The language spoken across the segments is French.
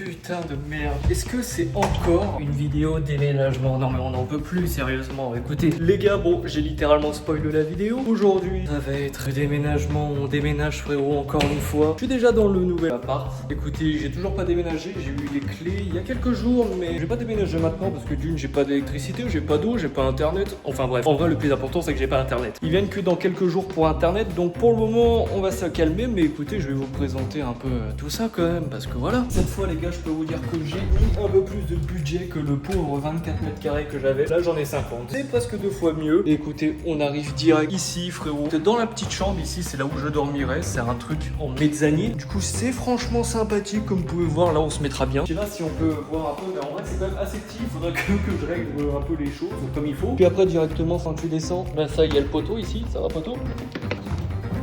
putain de merde. Est-ce que c'est encore une vidéo déménagement? Non mais on n'en peut plus sérieusement. Écoutez les gars, bon j'ai littéralement spoilé la vidéo. Aujourd'hui ça va être déménagement. On déménage frérot encore une fois. Je suis déjà dans le nouvel appart. Écoutez, j'ai toujours pas déménagé. J'ai eu les clés il y a quelques jours, mais je vais pas déménager maintenant parce que d'une j'ai pas d'électricité, j'ai pas d'eau, j'ai pas internet. Enfin bref, en vrai le plus important c'est que j'ai pas internet. Ils viennent que dans quelques jours pour internet, donc pour le moment on va se calmer. Mais écoutez, je vais vous présenter un peu tout ça quand même parce que voilà. Cette fois les gars, je peux vous dire que j'ai mis un peu plus de budget que le pauvre 24 mètres carrés que j'avais. Là j'en ai 50. C'est presque 2 fois mieux. Et écoutez, on arrive direct ici frérot. Dans la petite chambre ici, c'est là où je dormirai. C'est un truc en mezzanine. Du coup c'est franchement sympathique comme vous pouvez voir. Là on se mettra bien. Je sais pas si on peut voir un peu, mais en vrai c'est quand même assez petit. Il faudrait que je règle un peu les choses comme il faut. Puis après directement quand tu descends, ben ça il y a le poteau ici. Ça va poteau?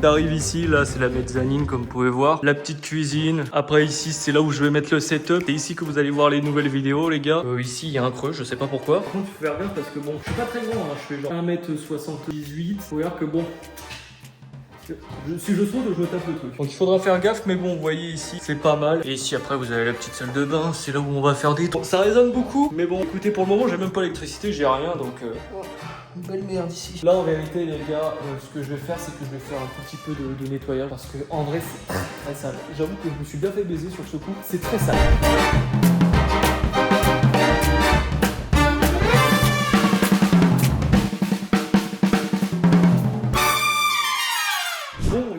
T'arrives ici, là c'est la mezzanine comme vous pouvez voir. La petite cuisine. Après ici c'est là où je vais mettre le setup. C'est ici que vous allez voir les nouvelles vidéos les gars. Ici il y a un creux, je sais pas pourquoi. Par contre il faut faire gaffe parce que bon, je suis pas très grand, hein. Je fais genre 1m78. Faut voir que bon, si je saute, je me tape le truc. Donc il faudra faire gaffe, mais bon, vous voyez ici, c'est pas mal. Et ici après, vous avez la petite salle de bain, c'est là où on va faire des tours. Ça résonne beaucoup, mais bon, écoutez, pour le moment, j'ai même pas l'électricité, j'ai rien, donc... Une belle merde ici. Là, en vérité, les gars, ce que je vais faire, c'est que je vais faire un tout petit peu de nettoyage, parce que en vrai, c'est très sale. J'avoue que je me suis bien fait baiser sur ce coup, c'est très sale.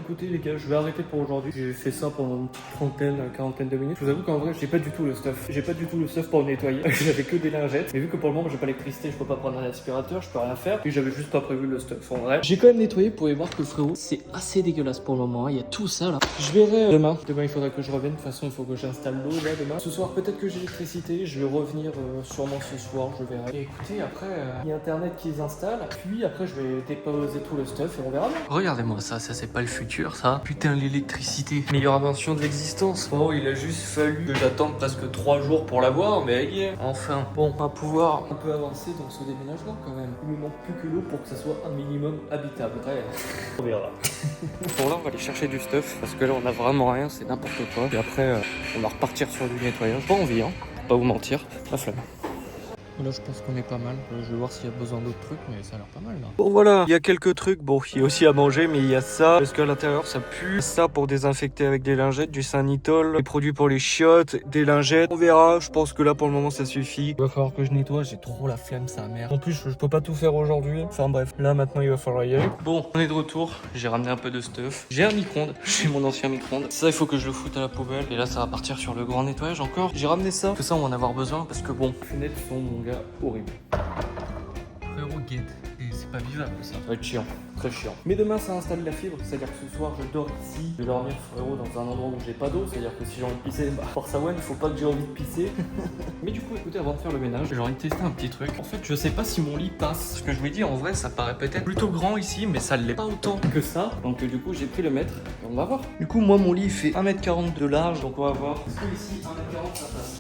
Écoutez les gars, je vais arrêter pour aujourd'hui. J'ai fait ça pendant une petite quarantaine de minutes. Je vous avoue qu'en vrai, j'ai pas du tout le stuff. J'ai pas du tout le stuff pour le nettoyer. J'avais que des lingettes. Mais vu que pour le moment, j'ai pas l'électricité, je peux pas prendre un aspirateur, je peux rien faire. Puis j'avais juste pas prévu le stuff en vrai. J'ai quand même nettoyé, vous pouvez voir que frérot, c'est assez dégueulasse pour le moment. Il y a tout ça là. Je verrai demain. Demain, il faudra que je revienne. De toute façon, il faut que j'installe l'eau là demain. Ce soir, peut-être que j'ai l'électricité. Je vais revenir sûrement ce soir, je verrai. Et écoutez, après, il y a internet qui les installe. Puis après, je vais déposer tout le stuff et on verra bien. Regardez-moi ça c'est pas le futur ça. Putain, l'électricité. Meilleure invention de l'existence. Oh, il a juste fallu que j'attende presque 3 jours pour l'avoir, mais il y est. Enfin, bon, on va pouvoir un peu avancer dans ce déménagement quand même. Il me manque plus que l'eau pour que ça soit un minimum habitable. Après, on verra. Bon, là, on va aller chercher du stuff parce que là, on a vraiment rien, c'est n'importe quoi. Et après, on va repartir sur du nettoyage. Pas envie, hein. Pas vous mentir. La flemme. Là je pense qu'on est pas mal. Je vais voir s'il y a besoin d'autres trucs, mais ça a l'air pas mal là. Bon voilà, il y a quelques trucs. Bon, il y a aussi à manger, mais il y a ça. Parce qu'à l'intérieur ça pue. Ça pour désinfecter avec des lingettes, du Sanitol, des produits pour les chiottes, des lingettes. On verra, je pense que là pour le moment ça suffit. Il va falloir que je nettoie, j'ai trop la flemme, ça merde. En plus je peux pas tout faire aujourd'hui. Enfin bref, là maintenant il va falloir y aller. Bon, on est de retour. J'ai ramené un peu de stuff. J'ai un micro-ondes, j'ai mon ancien micro-ondes. Ça il faut que je le foute à la poubelle. Et là ça va partir sur le grand nettoyage encore. J'ai ramené ça, que ça on va en avoir besoin parce que bon, les fenêtres sont mon gars horrible. Frérot guette, et c'est pas vivable ça. Ça va être chiant, très chiant. Mais demain ça installe la fibre, c'est-à-dire que ce soir je dors ici. Je vais dormir frérot dans un endroit où j'ai pas d'eau, c'est-à-dire que si j'ai envie de pisser, bah force à one, il faut pas que j'ai envie de pisser. Mais du coup écoutez, avant de faire le ménage, j'ai envie de tester un petit truc. En fait je sais pas si mon lit passe. Ce que je vous ai dit en vrai ça paraît peut-être plutôt grand ici, mais ça l'est pas autant que ça. Donc du coup j'ai pris le mètre et on va voir. Du coup moi mon lit il fait 1m40 de large, donc on va voir. Est-ce que ici 1m40 ça passe?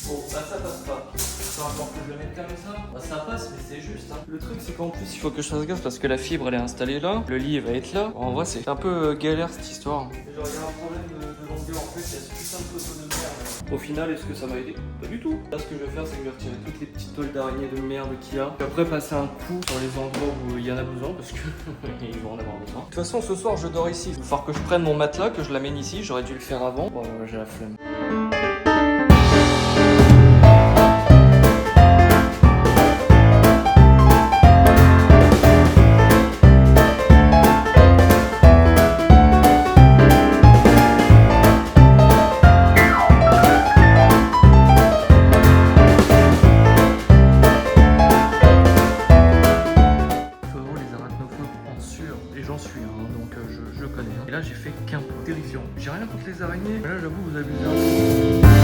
Bon, bah ça passe pas. Peu importe que je le mette comme ça, bah ça passe, mais c'est juste. Hein. Le truc, c'est qu'en plus, il faut que je fasse gaffe parce que la fibre elle est installée là, le lit va être là. En vrai, c'est un peu galère cette histoire. Et genre, il y a un problème de longueur en fait, il y a ce putain de poteau de merde. Au final, est-ce que ça m'a aidé? Pas du tout. Là, ce que je vais faire, c'est que je vais retirer toutes les petites toiles d'araignée de merde qu'il y a. Puis après, passer un coup sur les endroits où il y en a besoin parce que ils vont en avoir besoin. De toute façon, ce soir, je dors ici. Il va falloir que je prenne mon matelas, que je l'amène ici. J'aurais dû le faire avant. Bon, j'ai la flemme. Je connais. Et là j'ai fait qu'un peu. Dérision. J'ai rien contre les araignées, mais là j'avoue vous abusez un peu.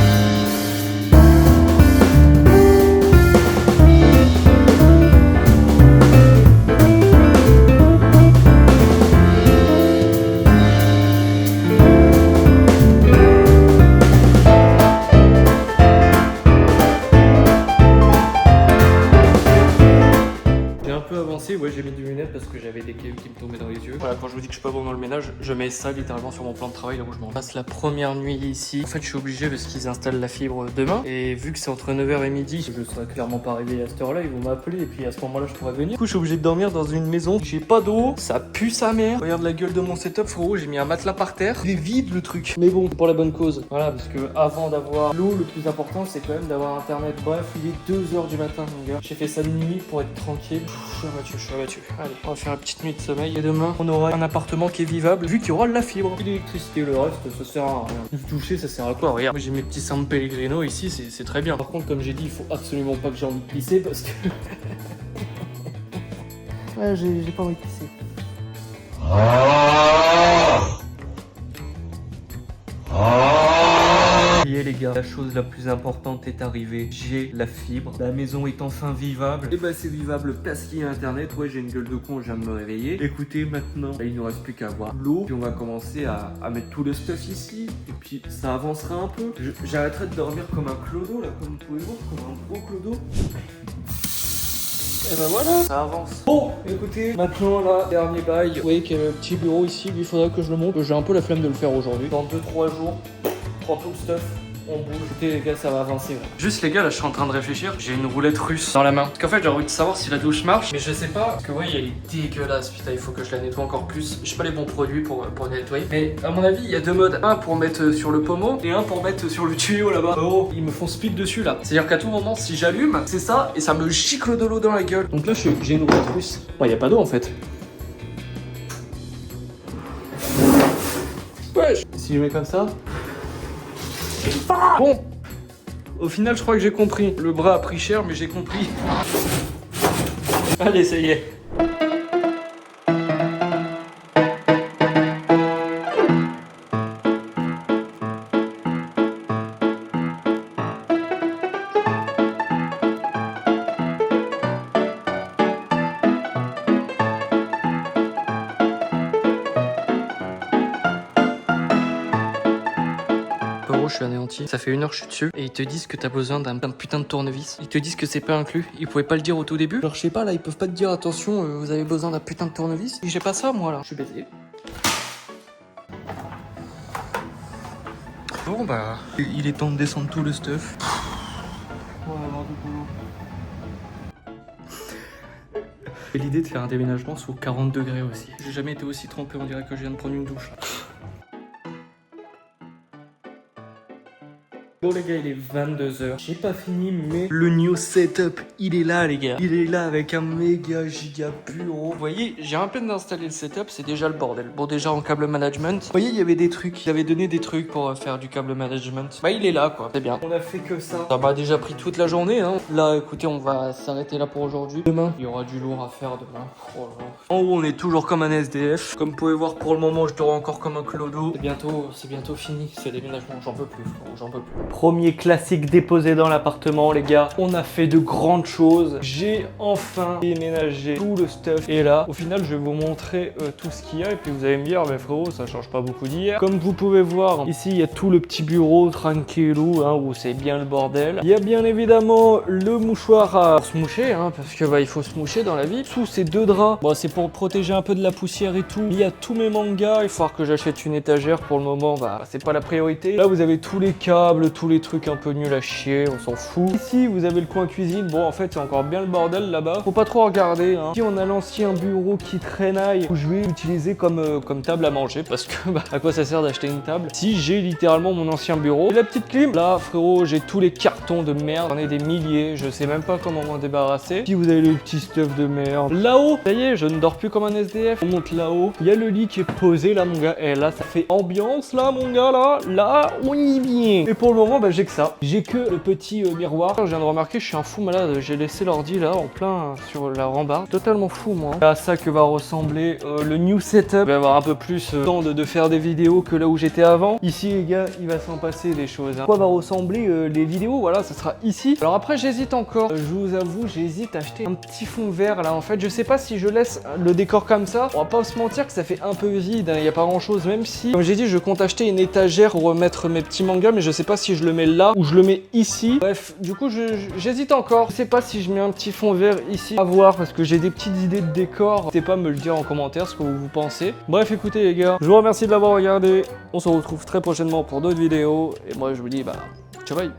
Ouais, j'ai mis des lunettes parce que j'avais des cailloux qui me tombaient dans les yeux. Voilà, quand je vous dis que je suis pas bon dans le ménage, je mets ça littéralement sur mon plan de travail là où je m'en passe la première nuit ici. En fait, je suis obligé parce qu'ils installent la fibre demain. Et vu que c'est entre 9h et midi, je serai clairement pas arrivé à cette heure-là. Ils vont m'appeler et puis à ce moment-là, je pourrais venir. Du coup, je suis obligé de dormir dans une maison. J'ai pas d'eau, ça pue sa mère. Regarde la gueule de mon setup, frérot. J'ai mis un matelas par terre. Il est vide le truc. Mais bon, pour la bonne cause. Voilà, parce que avant d'avoir l'eau, le plus important, c'est quand même d'avoir internet. Bref, il est 2h du matin, mon gars. J'ai fait ça de nuit pour être tranquille. Je suis abattu. Allez, on va faire une petite nuit de sommeil. Et demain, on aura un appartement qui est vivable, vu qu'il y aura de la fibre. L'électricité, le reste, ça sert à rien. Se toucher, ça sert à quoi? Regarde, moi j'ai mes petits San Pellegrino ici, c'est très bien. Par contre, comme j'ai dit, il faut absolument pas que j'ai envie de pisser parce que. Ouais, j'ai pas envie de pisser. Et les gars, la chose la plus importante est arrivée. J'ai la fibre. La maison est enfin vivable. Et bah c'est vivable parce qu'il y a internet. Ouais, j'ai une gueule de con, je viens de me réveiller. Écoutez, maintenant, il ne reste plus qu'à voir l'eau. Puis on va commencer à mettre tout le stuff ici. Et puis ça avancera un peu. J'arrêterai de dormir comme un clodo là, comme vous pouvez voir, comme un gros clodo. Et ben voilà, ça avance. Bon, écoutez, maintenant là, dernier bail. Vous voyez qu'il y a le petit bureau ici, lui, il faudra que je le monte. J'ai un peu la flemme de le faire aujourd'hui. Dans 2-3 jours, prends tout le stuff. On bouge. Écoutez les gars, ça va avancer. Ouais. Juste les gars, là je suis en train de réfléchir. J'ai une roulette russe dans la main. Parce qu'en fait j'ai envie de savoir si la douche marche. Mais je sais pas. Parce que ouais, elle est dégueulasse. Putain, il faut que je la nettoie encore plus. J'ai pas les bons produits pour nettoyer. Mais à mon avis, il y a deux modes. Un pour mettre sur le pommeau et un pour mettre sur le tuyau là-bas. Oh, ils me font speed dessus là. C'est-à-dire qu'à tout moment, si j'allume, c'est ça et ça me gicle de l'eau dans la gueule. Donc là, j'ai une roulette russe. Bon, il y a pas d'eau en fait. Wesh. Si je mets comme ça. Bon. Au final, je crois que j'ai compris. Le bras a pris cher, mais j'ai compris. Allez, ça y est. Je suis anéanti. Ça fait 1 heure que je suis dessus et ils te disent que t'as besoin d'un putain de tournevis. Ils te disent que c'est pas inclus. Ils pouvaient pas le dire au tout début. Alors je sais pas là, ils peuvent pas te dire attention, vous avez besoin d'un putain de tournevis. Et j'ai pas ça moi là. Je suis baisé. Bon bah, il est temps de descendre tout le stuff. On va avoir du boulot. Et l'idée de faire un déménagement sous 40 degrés aussi. J'ai jamais été aussi trempé, on dirait que je viens de prendre une douche. Bon les gars, il est 22h. J'ai pas fini, mais le new setup, il est là les gars. Il est là avec un méga giga bureau. Vous voyez, j'ai à peine d'installer le setup, c'est déjà le bordel. Bon, déjà en câble management, vous voyez, il y avait des trucs. Il avait donné des trucs pour faire du câble management. Bah il est là quoi, c'est bien. On a fait que ça. Ça m'a déjà pris toute la journée hein. Là, écoutez, on va s'arrêter là pour aujourd'hui. Demain, il y aura du lourd à faire demain. Oh là là. En haut, on est toujours comme un SDF. Comme vous pouvez voir, pour le moment, je dors encore comme un clodo. C'est bientôt fini, ce déménagement. J'en peux plus, frérot, j'en peux plus. Premier classique déposé dans l'appartement, les gars. On a fait de grandes choses. J'ai enfin déménagé tout le stuff. Et là, au final, je vais vous montrer tout ce qu'il y a. Et puis vous allez me dire, mais frérot, ça change pas beaucoup d'hier. Comme vous pouvez voir, ici, il y a tout le petit bureau tranquillou, hein, où c'est bien le bordel. Il y a bien évidemment le mouchoir à se moucher, hein, parce que bah, il faut se moucher dans la vie. Sous ces deux draps, bon, c'est pour protéger un peu de la poussière et tout. Il y a tous mes mangas. Il faut que j'achète une étagère. Pour le moment, bah, c'est pas la priorité. Là, vous avez tous les câbles, tous les trucs un peu nuls à chier, on s'en fout. Ici, vous avez le coin cuisine. Bon, en fait, c'est encore bien le bordel là-bas. Faut pas trop regarder. Hein. Ici, on a l'ancien bureau qui traînaille où je vais l'utiliser comme table à manger parce que, bah, à quoi ça sert d'acheter une table si j'ai littéralement mon ancien bureau. Et la petite clim. Là, frérot, j'ai tous les cartons de merde. J'en ai des milliers. Je sais même pas comment m'en débarrasser. Puis vous avez le petit stuff de merde. Là-haut, ça y est, je ne dors plus comme un SDF. On monte là-haut. Il y a le lit qui est posé là, mon gars. Et là, ça fait ambiance là, mon gars, là. Là, on y vient. Et pour le moment, bah, j'ai que ça. J'ai que le petit miroir. Je viens de remarquer, je suis un fou malade. J'ai laissé l'ordi là en plein sur la rambarde. Totalement fou, moi. C'est à ça que va ressembler le new setup. Je vais avoir un peu plus le temps de faire des vidéos que là où j'étais avant. Ici, les gars, il va s'en passer des choses. Hein. Quoi va ressembler les vidéos? Voilà, ça sera ici. Alors après, j'hésite encore. Je vous avoue, j'hésite à acheter un petit fond vert là. En fait, je sais pas si je laisse le décor comme ça. On va pas se mentir que ça fait un peu vide. Hein. Il n'y a pas grand chose, même si, comme j'ai dit, je compte acheter une étagère pour remettre mes petits mangas, mais je sais pas si je je le mets là ou je le mets ici. Bref, du coup, j'hésite encore. Je sais pas si je mets un petit fond vert ici. À voir parce que j'ai des petites idées de décor. N'hésitez pas à me le dire en commentaire ce que vous pensez. Bref, écoutez les gars, je vous remercie de l'avoir regardé. On se retrouve très prochainement pour d'autres vidéos. Et moi, je vous dis, bah, ciao bye.